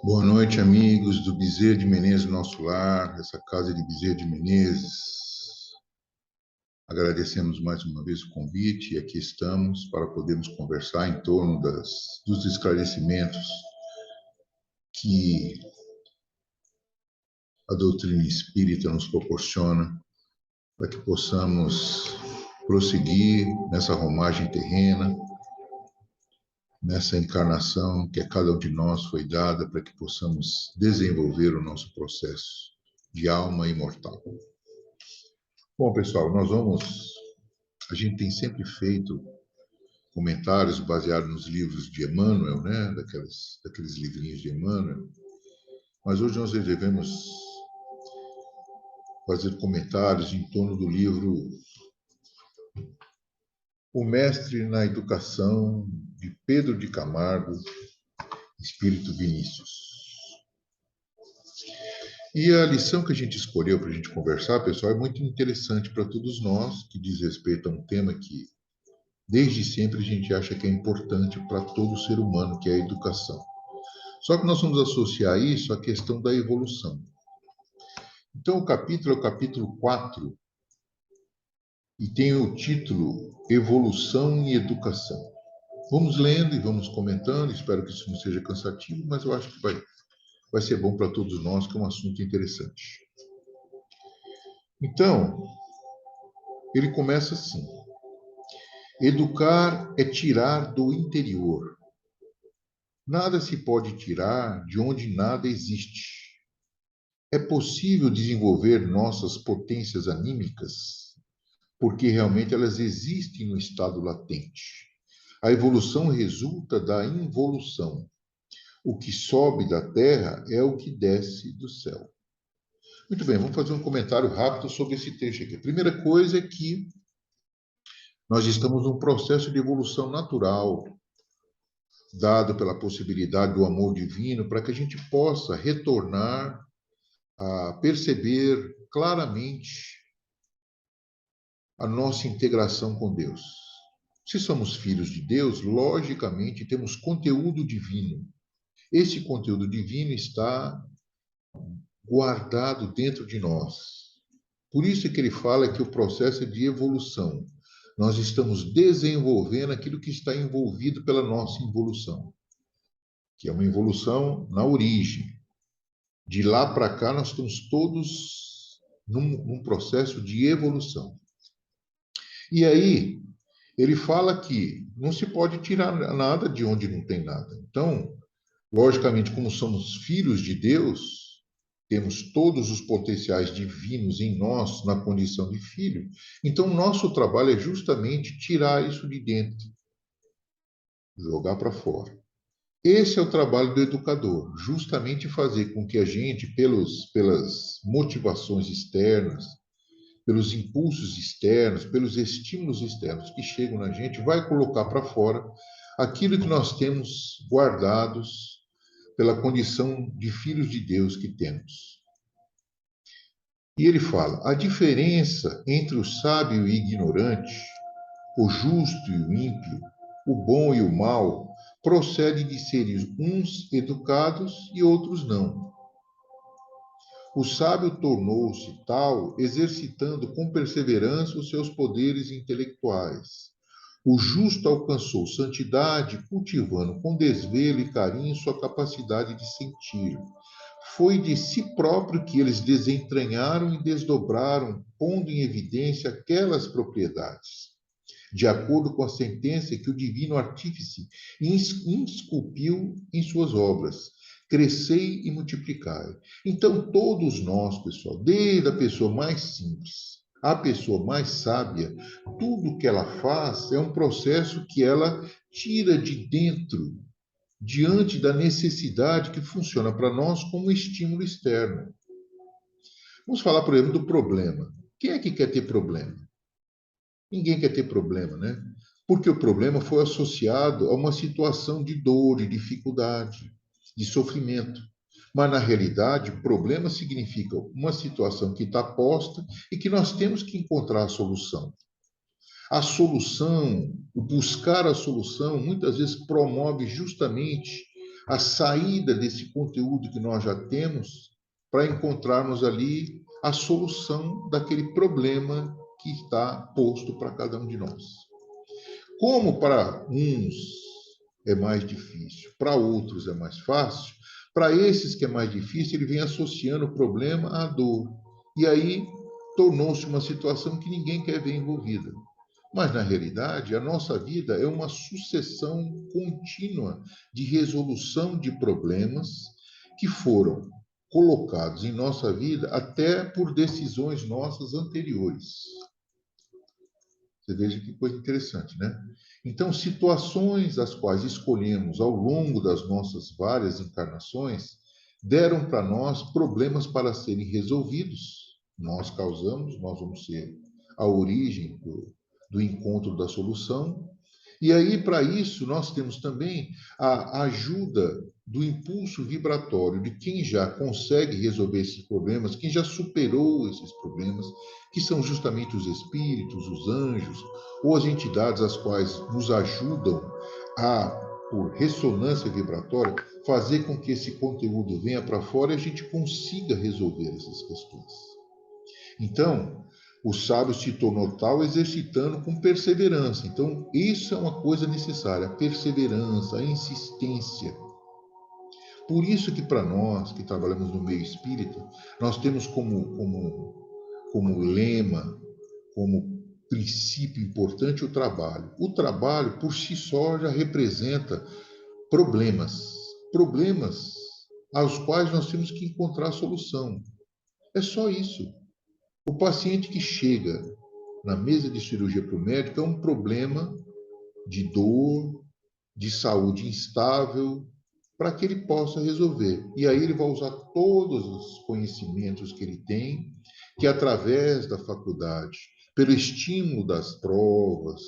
Boa noite, amigos do Bezerra de Menezes, nosso lar, essa casa de Bezerra de Menezes. Agradecemos mais uma vez o convite e aqui estamos para podermos conversar em torno dos esclarecimentos que a doutrina espírita nos proporciona para que possamos prosseguir nessa romagem terrena, nessa encarnação que a cada um de nós foi dada para que possamos desenvolver o nosso processo de alma imortal. Bom, pessoal, a gente tem sempre feito comentários baseados nos livros de Emmanuel, né? Daqueles livrinhos de Emmanuel, mas hoje nós devemos fazer comentários em torno do livro O Mestre na Educação, de Pedro de Camargo, Espírito Vinícius. E a lição que a gente escolheu para a gente conversar, pessoal, é muito interessante para todos nós, que diz respeito a um tema que desde sempre a gente acha que é importante para todo ser humano, que é a educação. Só que nós vamos associar isso à questão da evolução. Então, o capítulo é o capítulo 4 e tem o título Evolução e Educação. Vamos lendo e vamos comentando, espero que isso não seja cansativo, mas eu acho que vai ser bom para todos nós, que é um assunto interessante. Então, ele começa assim: educar é tirar do interior. Nada se pode tirar de onde nada existe. É possível desenvolver nossas potências anímicas, porque realmente elas existem no estado latente. A evolução resulta da involução. O que sobe da terra é o que desce do céu. Muito bem, vamos fazer um comentário rápido sobre esse texto aqui. A primeira coisa é que nós estamos num processo de evolução natural, dado pela possibilidade do amor divino, para que a gente possa retornar a perceber claramente a nossa integração com Deus. Se somos filhos de Deus, logicamente temos conteúdo divino. Esse conteúdo divino está guardado dentro de nós. Por isso que ele fala que o processo é de evolução. Nós estamos desenvolvendo aquilo que está envolvido pela nossa involução, que é uma evolução na origem. De lá para cá, nós estamos todos num processo de evolução. E aí, ele fala que não se pode tirar nada de onde não tem nada. Então, logicamente, como somos filhos de Deus, temos todos os potenciais divinos em nós, na condição de filho. Então, nosso trabalho é justamente tirar isso de dentro, jogar para fora. Esse é o trabalho do educador, justamente fazer com que a gente, pelas motivações externas, pelos impulsos externos, pelos estímulos externos que chegam na gente, vai colocar para fora aquilo que nós temos guardados pela condição de filhos de Deus que temos. E ele fala: a diferença entre o sábio e o ignorante, o justo e o ímpio, o bom e o mal, procede de seres uns educados e outros não. O sábio tornou-se tal exercitando com perseverança os seus poderes intelectuais. O justo alcançou santidade cultivando com desvelo e carinho sua capacidade de sentir. Foi de si próprio que eles desentranharam e desdobraram, pondo em evidência aquelas propriedades, de acordo com a sentença que o divino artífice esculpiu em suas obras. Crescei e multiplicai. Então, todos nós, pessoal, desde a pessoa mais simples à pessoa mais sábia, tudo que ela faz é um processo que ela tira de dentro, diante da necessidade que funciona para nós como estímulo externo. Vamos falar, por exemplo, do problema. Quem é que quer ter problema? Ninguém quer ter problema, né? Porque o problema foi associado a uma situação de dor, de dificuldade, de sofrimento. Mas, na realidade, problema significa uma situação que está posta e que nós temos que encontrar a solução. A solução, o buscar a solução, muitas vezes promove justamente a saída desse conteúdo que nós já temos para encontrarmos ali a solução daquele problema que está posto para cada um de nós. Como para uns é mais difícil, para outros é mais fácil, para esses que é mais difícil, ele vem associando o problema à dor. E aí tornou-se uma situação que ninguém quer ver envolvida. Mas, na realidade, a nossa vida é uma sucessão contínua de resolução de problemas que foram colocados em nossa vida até por decisões nossas anteriores. Você veja que coisa interessante, né? Então, situações as quais escolhemos ao longo das nossas várias encarnações deram para nós problemas para serem resolvidos. Nós causamos, nós vamos ser a origem do encontro da solução. E aí, para isso, nós temos também a ajuda do impulso vibratório de quem já consegue resolver esses problemas, quem já superou esses problemas, que são justamente os espíritos, os anjos, ou as entidades as quais nos ajudam a, por ressonância vibratória, fazer com que esse conteúdo venha para fora e a gente consiga resolver essas questões. Então, o sábio se tornou tal exercitando com perseverança. Então, isso é uma coisa necessária, a perseverança, a insistência. Por isso que para nós, que trabalhamos no meio espírita, nós temos como lema, como princípio importante o trabalho. O trabalho, por si só, já representa problemas. Problemas aos quais nós temos que encontrar solução. É só isso. O paciente que chega na mesa de cirurgia para o médico é um problema de dor, de saúde instável, para que ele possa resolver. E aí ele vai usar todos os conhecimentos que ele tem, que através da faculdade, pelo estímulo das provas,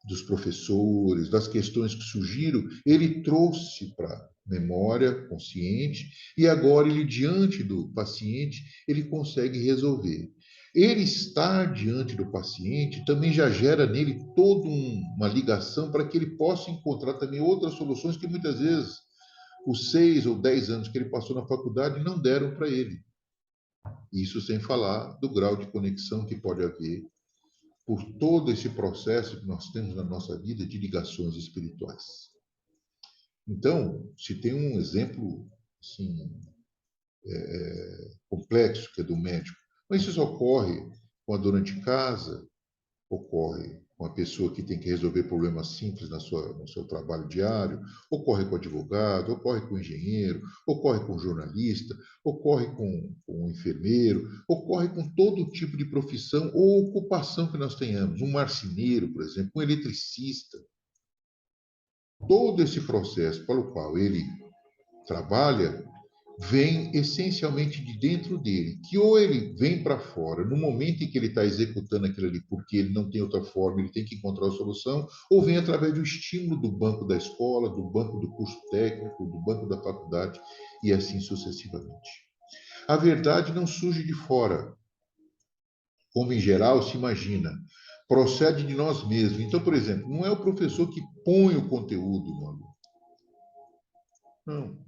dos professores, das questões que surgiram, ele trouxe para a memória consciente e agora ele, diante do paciente, ele consegue resolver. Ele estar diante do paciente também já gera nele toda uma ligação para que ele possa encontrar também outras soluções que muitas vezes os 6 ou 10 anos que ele passou na faculdade não deram para ele. Isso sem falar do grau de conexão que pode haver por todo esse processo que nós temos na nossa vida de ligações espirituais. Então, se tem um exemplo assim, complexo, que é do médico, mas isso ocorre com a dona de casa, ocorre com a pessoa que tem que resolver problemas simples no seu trabalho diário, ocorre com o advogado, ocorre com o engenheiro, ocorre com o jornalista, ocorre com o enfermeiro, ocorre com todo tipo de profissão ou ocupação que nós tenhamos. Um marceneiro, por exemplo, um eletricista. Todo esse processo para o qual ele trabalha vem essencialmente de dentro dele, que ou ele vem para fora no momento em que ele está executando aquilo ali, porque ele não tem outra forma, ele tem que encontrar a solução, ou vem através do estímulo do banco da escola, do banco do curso técnico, do banco da faculdade, e assim sucessivamente. A verdade não surge de fora, como em geral se imagina, procede de nós mesmos. Então, por exemplo, não é o professor que põe o conteúdo no aluno. Não.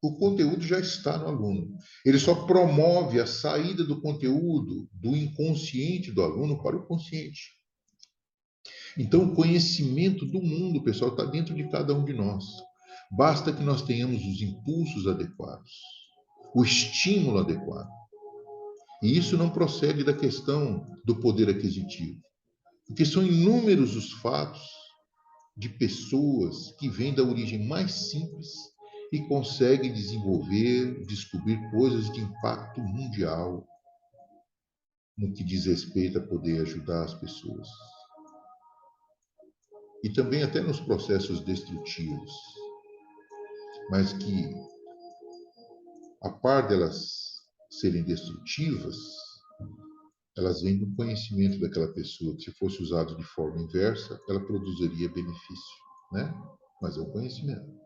O conteúdo já está no aluno. Ele só promove a saída do conteúdo do inconsciente do aluno para o consciente. Então, o conhecimento do mundo, pessoal, está dentro de cada um de nós. Basta que nós tenhamos os impulsos adequados, o estímulo adequado. E isso não procede da questão do poder aquisitivo, porque são inúmeros os fatos de pessoas que vêm da origem mais simples e conseguem desenvolver, descobrir coisas de impacto mundial no que diz respeito a poder ajudar as pessoas. E também até nos processos destrutivos, mas que, a par delas serem destrutivas, elas vêm do conhecimento daquela pessoa, que se fosse usado de forma inversa, ela produziria benefício, né? Mas é o conhecimento.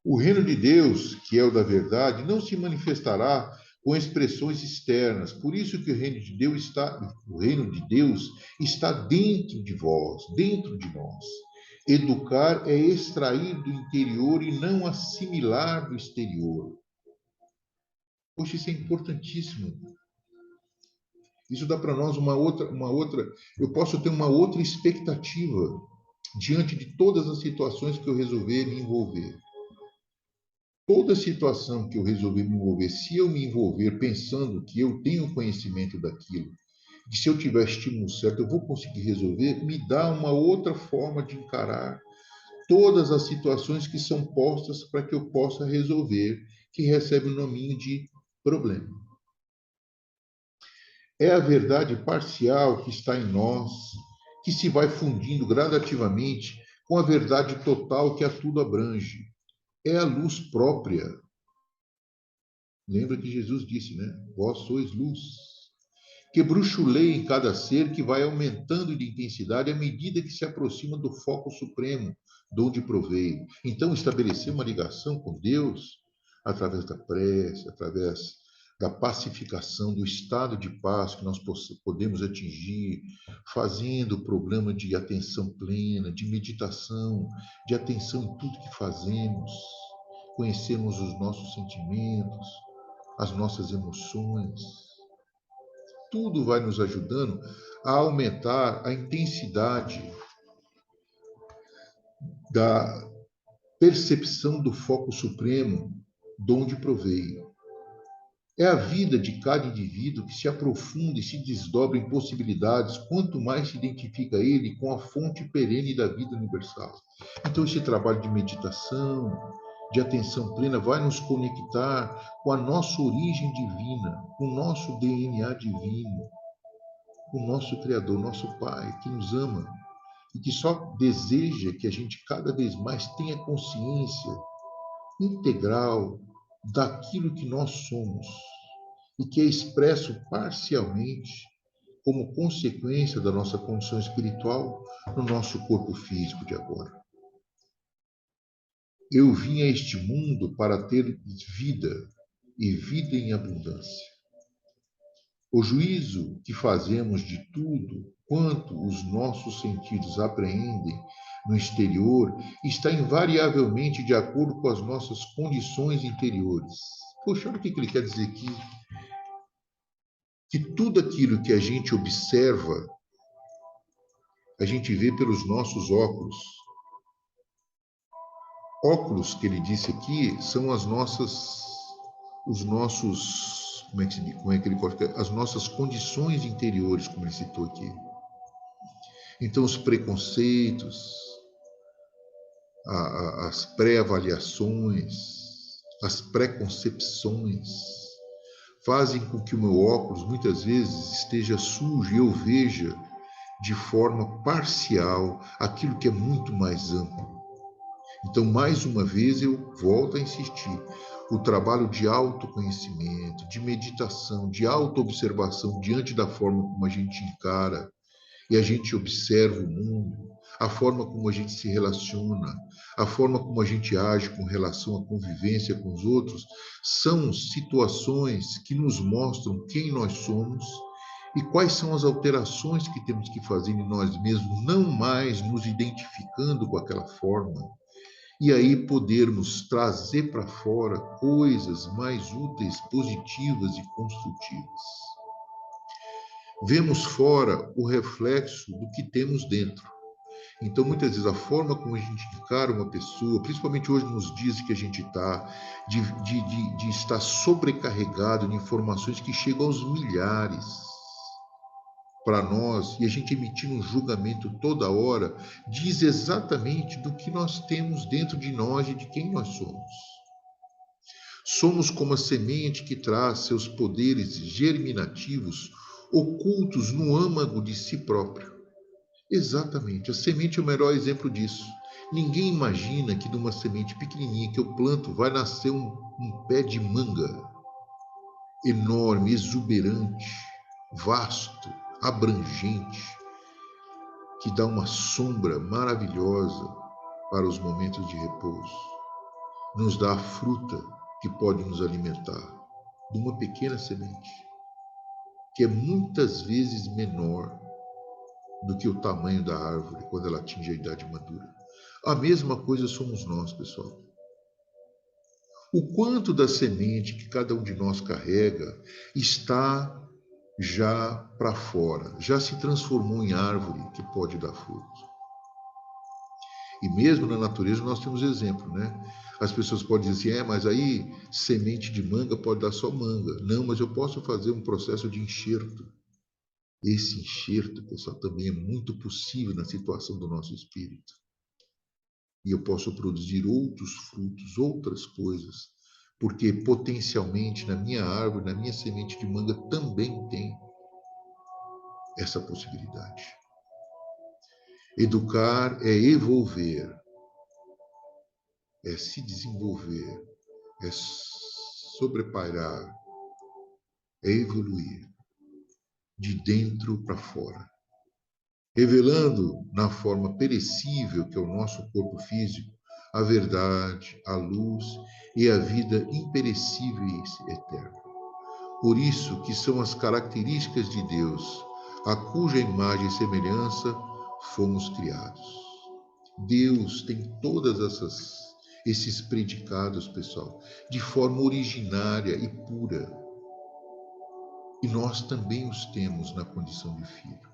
O reino de Deus, que é o da verdade, não se manifestará com expressões externas. Por isso que o reino de Deus está dentro de vós, dentro de nós. Educar é extrair do interior e não assimilar do exterior. Poxa, isso é importantíssimo. Isso dá para nós uma outra. Eu posso ter uma outra expectativa diante de todas as situações que eu resolver me envolver. Toda situação que eu resolver me envolver, se eu me envolver pensando que eu tenho conhecimento daquilo, que se eu tiver estímulo certo eu vou conseguir resolver, me dá uma outra forma de encarar todas as situações que são postas para que eu possa resolver, que recebe o nominho de problema. É a verdade parcial que está em nós, que se vai fundindo gradativamente com a verdade total que a tudo abrange. É a luz própria. Lembra que Jesus disse, né? Vós sois luz. Que bruxuleia em cada ser que vai aumentando de intensidade à medida que se aproxima do foco supremo, de onde proveio. Então, estabelecer uma ligação com Deus através da prece, através da pacificação, do estado de paz que nós podemos atingir, fazendo o programa de atenção plena, de meditação, de atenção em tudo que fazemos, conhecermos os nossos sentimentos, as nossas emoções. Tudo vai nos ajudando a aumentar a intensidade da percepção do foco supremo, de onde proveio. É a vida de cada indivíduo que se aprofunda e se desdobra em possibilidades, quanto mais se identifica ele com a fonte perene da vida universal. Então, esse trabalho de meditação, de atenção plena, vai nos conectar com a nossa origem divina, com o nosso DNA divino, com o nosso Criador, nosso Pai, que nos ama e que só deseja que a gente cada vez mais tenha consciência integral daquilo que nós somos e que é expresso parcialmente como consequência da nossa condição espiritual no nosso corpo físico de agora. Eu vim a este mundo para ter vida e vida em abundância. O juízo que fazemos de tudo quanto os nossos sentidos apreendem no exterior está invariavelmente de acordo com as nossas condições interiores. Poxa, olha o que ele quer dizer aqui. Que tudo aquilo que a gente observa, a gente vê pelos nossos óculos. Óculos, que ele disse aqui, são os nossos, como é que ele coloca? As nossas condições interiores, como ele citou aqui. Então, os preconceitos, as pré-avaliações, as preconcepções, fazem com que o meu óculos muitas vezes esteja sujo e eu veja de forma parcial aquilo que é muito mais amplo. Então, mais uma vez, eu volto a insistir. O trabalho de autoconhecimento, de meditação, de autoobservação diante da forma como a gente encara e a gente observa o mundo, a forma como a gente se relaciona, a forma como a gente age com relação à convivência com os outros, são situações que nos mostram quem nós somos e quais são as alterações que temos que fazer em nós mesmos, não mais nos identificando com aquela forma, e aí podermos trazer para fora coisas mais úteis, positivas e construtivas. Vemos fora o reflexo do que temos dentro. Então, muitas vezes, a forma como a gente encara uma pessoa, principalmente hoje nos dias que a gente está, de estar sobrecarregado de informações que chegam aos milhares para nós, e a gente emitir um julgamento toda hora, diz exatamente do que nós temos dentro de nós e de quem nós somos. Somos como a semente que traz seus poderes germinativos ocultos no âmago de si próprio. Exatamente, a semente é o melhor exemplo disso. Ninguém imagina que de uma semente pequenininha que eu planto vai nascer um pé de manga enorme, exuberante, vasto, abrangente, que dá uma sombra maravilhosa para os momentos de repouso. Nos dá a fruta que pode nos alimentar de uma pequena semente, que é muitas vezes menor do que o tamanho da árvore quando ela atinge a idade madura. A mesma coisa somos nós, pessoal. O quanto da semente que cada um de nós carrega está já para fora, já se transformou em árvore que pode dar fruto. E mesmo na natureza nós temos exemplo, né? As pessoas podem dizer assim, mas aí semente de manga pode dar só manga. Não, mas eu posso fazer um processo de enxerto. Esse enxerto, pessoal, também é muito possível na situação do nosso espírito. E eu posso produzir outros frutos, outras coisas, porque potencialmente na minha árvore, na minha semente de manga também tem essa possibilidade. Educar é evolver, é se desenvolver, é sobrepairar, é evoluir de dentro para fora, revelando na forma perecível que é o nosso corpo físico a verdade, a luz e a vida imperecíveis eterna. Por isso que são as características de Deus, a cuja imagem e semelhança fomos criados. Deus tem todas esses predicados, pessoal, de forma originária e pura. E nós também os temos na condição de filho.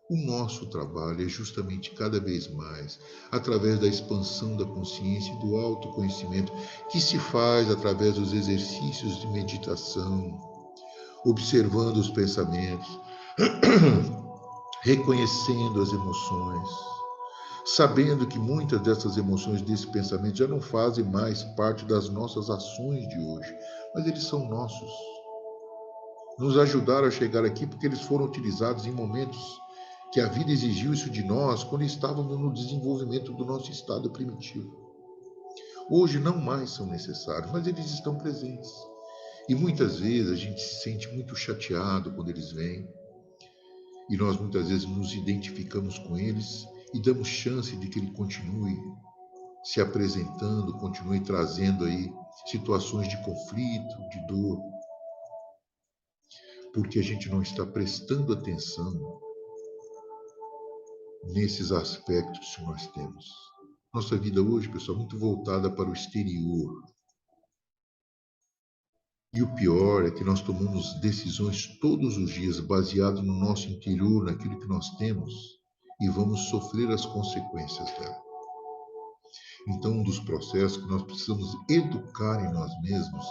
O nosso trabalho é justamente cada vez mais através da expansão da consciência e do autoconhecimento que se faz através dos exercícios de meditação, observando os pensamentos, reconhecendo as emoções, sabendo que muitas dessas emoções, desses pensamentos já não fazem mais parte das nossas ações de hoje, mas eles são nossos. Nos ajudaram a chegar aqui porque eles foram utilizados em momentos que a vida exigiu isso de nós quando estávamos no desenvolvimento do nosso estado primitivo. Hoje não mais são necessários, mas eles estão presentes. E muitas vezes a gente se sente muito chateado quando eles vêm, e nós muitas vezes nos identificamos com eles e damos chance de que ele continue se apresentando, continue trazendo aí situações de conflito, de dor, porque a gente não está prestando atenção nesses aspectos que nós temos. Nossa vida hoje, pessoal, é muito voltada para o exterior. E o pior é que nós tomamos decisões todos os dias baseado no nosso interior, naquilo que nós temos, e vamos sofrer as consequências dela. Então, um dos processos que nós precisamos educar em nós mesmos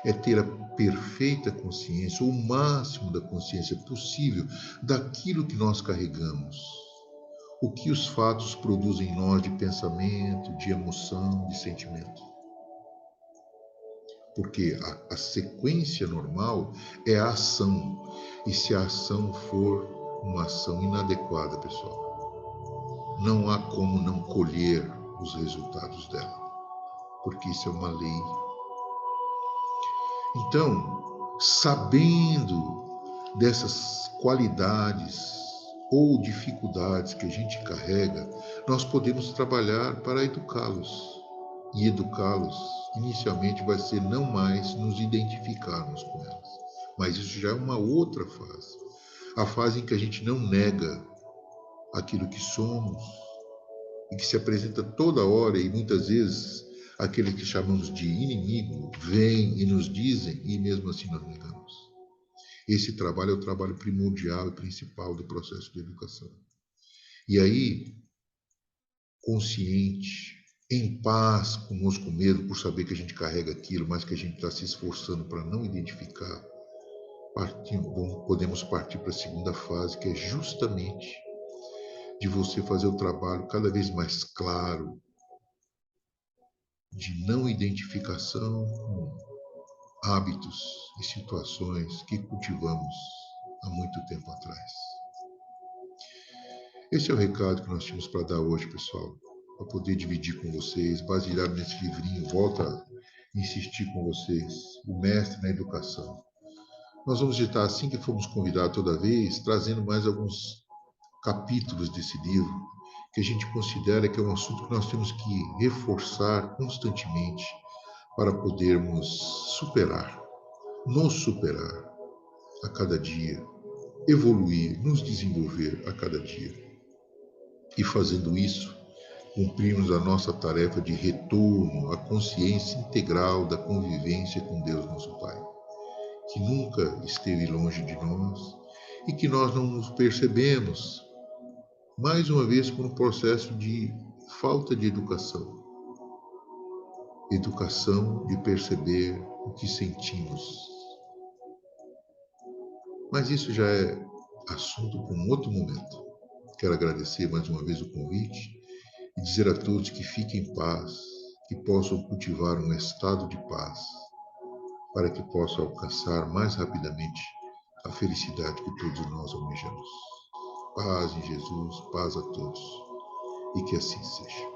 é ter a perfeita consciência, ou o máximo da consciência possível daquilo que nós carregamos. O que os fatos produzem em nós de pensamento, de emoção, de sentimento. Porque a sequência normal é a ação. E se a ação for uma ação inadequada, pessoal, não há como não colher os resultados dela. Porque isso é uma lei. Então, sabendo dessas qualidades ou dificuldades que a gente carrega, nós podemos trabalhar para educá-los. E educá-los, inicialmente, vai ser não mais nos identificarmos com elas, mas isso já é uma outra fase. A fase em que a gente não nega aquilo que somos e que se apresenta toda hora e muitas vezes aqueles que chamamos de inimigo vêm e nos dizem e mesmo assim nós negamos. Esse trabalho é o trabalho primordial e principal do processo de educação. E aí, consciente, em paz conosco mesmo, por saber que a gente carrega aquilo, mas que a gente está se esforçando para não identificar, podemos partir para a segunda fase, que é justamente de você fazer o trabalho cada vez mais claro, de não identificação com hábitos e situações que cultivamos há muito tempo atrás. Esse é o recado que nós tínhamos para dar hoje, pessoal, para poder dividir com vocês, baseado nesse livrinho, volta a insistir com vocês, o mestre na educação. Nós vamos estar, assim que formos convidados toda vez, trazendo mais alguns capítulos desse livro, que a gente considera que é um assunto que nós temos que reforçar constantemente para podermos superar, nos superar a cada dia, evoluir, nos desenvolver a cada dia. E fazendo isso, cumprirmos a nossa tarefa de retorno à consciência integral da convivência com Deus nosso Pai, que nunca esteve longe de nós e que nós não nos percebemos, mais uma vez por um processo de falta de educação. Educação de perceber o que sentimos. Mas isso já é assunto para um outro momento. Quero agradecer mais uma vez o convite e dizer a todos que fiquem em paz, que possam cultivar um estado de paz, para que possam alcançar mais rapidamente a felicidade que todos nós almejamos. Paz em Jesus, paz a todos, e que assim seja.